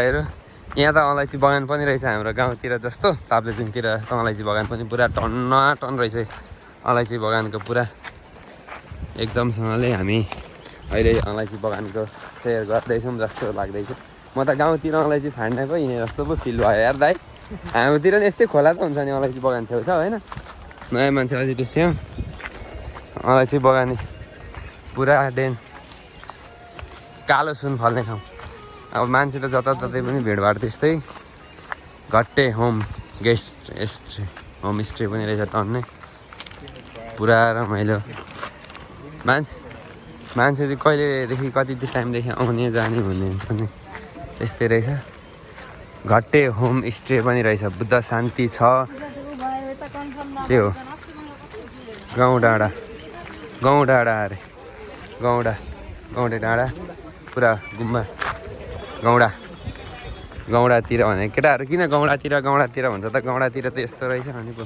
यहाँ त अलैँची बगान पनि रहेछ हाम्रो गाउँतिर जस्तो ताप्लेजुङतिर जस्तो अलैँची बगान पनि पुरा टन रहेछ अलैँची बगानको पुरा एकदमसँगले हामी अहिले अलैँची बगानको सेयर गर्दैछौँ जस्तो लाग्दैछ म त गाउँतिर अलैँची फाड्ने पो हिँडे जस्तो पो फिल भयो यार दाइ हाम्रोतिर नि यस्तै खोला त हुन्छ नि अलैँची बगान छेउछाउ होइन नयाँ मान्छे अझै त्यस्तै हो अलैँची बगानी पुरा कालो सुन फल्ने ठाउँ अब मान्छे त जताततै पनि भिडभाड त्यस्तै घट्टे होमस्टे पनि रहेछ टन्नै पुरा रमाइलो मान्छे चाहिँ कहिलेदेखि कति टाइमदेखि आउने जाने भन्ने हुन्छ नि त्यस्तै रहेछ घट्टे होमस्टे पनि रहेछ बुद्ध शान्ति छ के हो गाउँ डाँडा अरे गौडे डाँडा पुरा गुम्बा गौडातिर भने केटाहरू किन गौडातिर भन्छ त गौडातिर त यस्तो रहेछ अनि पो